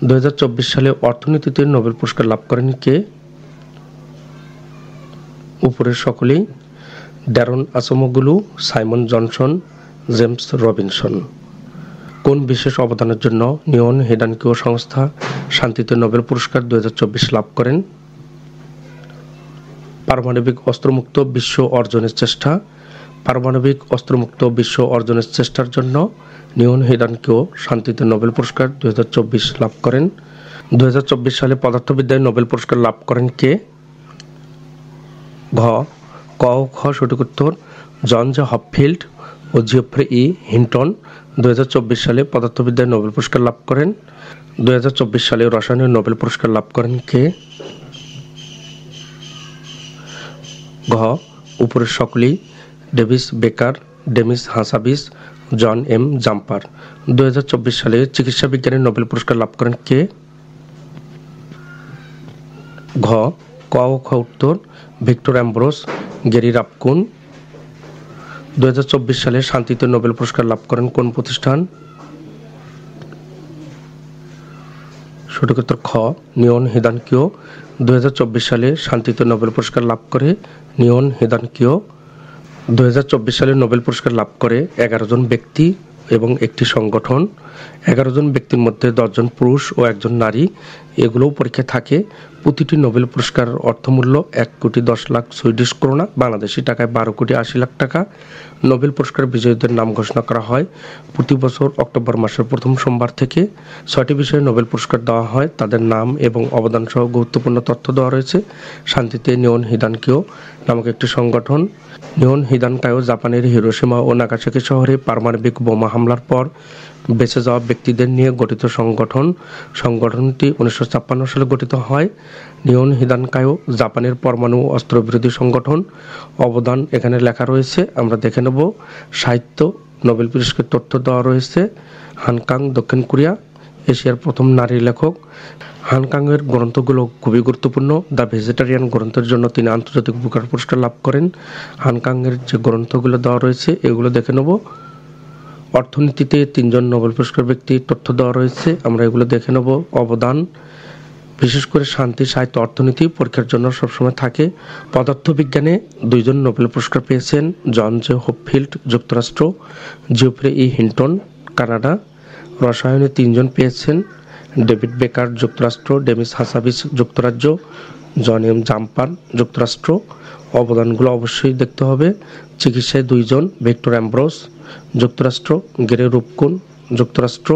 2024 সালে অর্থনীতিতে নোবেল পুরস্কার লাভ করেন কে? উপরের সকলেই ড্যারন আসমোগুলু, সাইমন জনসন, জেমস রবিনসন। কোন বিশেষ অবদানের জন্য নিয়ন হেডানকিও সংস্থা শান্তিতে নোবেল পুরস্কার 2024 লাভ করেন? পারমাণবিক অস্ত্রমুক্ত বিশ্ব অর্জনের চেষ্টা। পারমাণবিক অস্ত্রমুক্ত বিশ্ব অর্জনের চেষ্টার জন্য নিয়ন হেডানকিও শান্তিতে নোবেল পুরস্কার 2024 লাভ করেন। 2024 সালে পদার্থবিদ্যায় নোবেল পুরস্কার লাভ করেন কে? ক ও খ সঠিক উত্তর জন জে হপফিল্ড ও জিওফ্রে ই হিন্টন 2024 সালে পদার্থবিদ্যায় নোবেল পুরস্কার লাভ করেন। 2024 সালে রসায়নে নোবেল পুরস্কার লাভ করেন কে? ঘ উপরের সকলেই ডেভিস বেকার, ডেমিস হাসাবিস, জন এম জাম্পার। 2024 সালে চিকিৎসা বিজ্ঞানে নোবেল পুরস্কার লাভ করেন কে? ঘ ক ও খ উত্তর ভিক্টর অ্যাম্ব্রোস, গেরি রাপকুন। 2024 সালে শান্তিতে নোবেল পুরস্কার লাভ করেন কোন প্রতিষ্ঠান? সঠিক উত্তর খ নিয়ন হেদানকিও। 2024 সালে শান্তিতে নোবেল পুরস্কার লাভ করে নিয়ন হেদানকিও। 2024 সালে নোবেল পুরস্কার লাভ করে 11 জন ব্যক্তি এবং একটি সংগঠন। 11 জন ব্যক্তির মধ্যে 10 জন পুরুষ ও 1 জন নারী। এগুলোও পরীক্ষায় থাকে। প্রতিটি নোবেল পুরস্কার অর্থমূল্য 1,10,00,000 সুইডিশ ক্রোনা, বাংলাদেশি টাকায় 12,80,00,000 টাকা। নোবেল পুরস্কার বিজয়ীদের নাম ঘোষণা করা হয় প্রতি বছর অক্টোবর মাসের প্রথম সোমবার থেকে। 6টি বিষয়ে নোবেল পুরস্কার দেওয়া হয়, তাদের নাম এবং অবদান সহ গুরুত্বপূর্ণ তথ্য দেওয়া রয়েছে। শান্তিতে নিয়ন হিদানকিও নামক একটি সংগঠন। নিয়ন হিদানকায়ো জাপানের হিরোশিমা ও নাগাসাকি শহরে পারমাণবিক বোমা হামলার পর বেঁচে যাওয়া ব্যক্তিদের নিয়ে গঠিত সংগঠন। সংগঠনটি 1956 সালে গঠিত হয়। নিয়ন হিদানকায়ো জাপানের পরমাণু অস্ত্রবিরোধী সংগঠন। অবদান এখানে লেখা রয়েছে, আমরা দেখে নেব। সাহিত্য, নোবেল পুরস্কার তথ্য দেওয়া রয়েছে। হানকাং, দক্ষিণ কোরিয়া, এশিয়ার প্রথম নারী লেখক। হানকাংয়ের গ্রন্থগুলো খুবই গুরুত্বপূর্ণ। দ্য ভেজিটেরিয়ান গ্রন্থের জন্য তিনি আন্তর্জাতিক বুকার পুরস্কার লাভ করেন। হানকাংয়ের যে গ্রন্থগুলো দেওয়া রয়েছে এগুলো দেখে নেব। অর্থনীতিতে 3 জন নোবেল পুরস্কার ব্যক্তির তথ্য দেওয়া রয়েছে, আমরা এগুলো দেখে নেব। অবদান বিশেষ করে শান্তি, সাহিত্য, অর্থনীতি পরীক্ষার জন্য সবসময় থাকে। পদার্থবিজ্ঞানে 2 জন নোবেল পুরস্কার পেয়েছেন, জন জে হপফিল্ড, যুক্তরাষ্ট্র, জিওফ্রে ই হিন্টন, কানাডা। রসায়নে 3 জন পেয়েছেন, ডেভিড বেকার, যুক্তরাষ্ট্র, ডেমিস হাসাবিস, যুক্তরাজ্য, জন এম জাম্পার, যুক্তরাষ্ট্র। অবদানগুলো অবশ্যই দেখতে হবে। চিকিৎসায় 2 জন, ভিক্টর অ্যাম্ব্রোস, যুক্তরাষ্ট্র, গেরে রুপকুন, যুক্তরাষ্ট্র।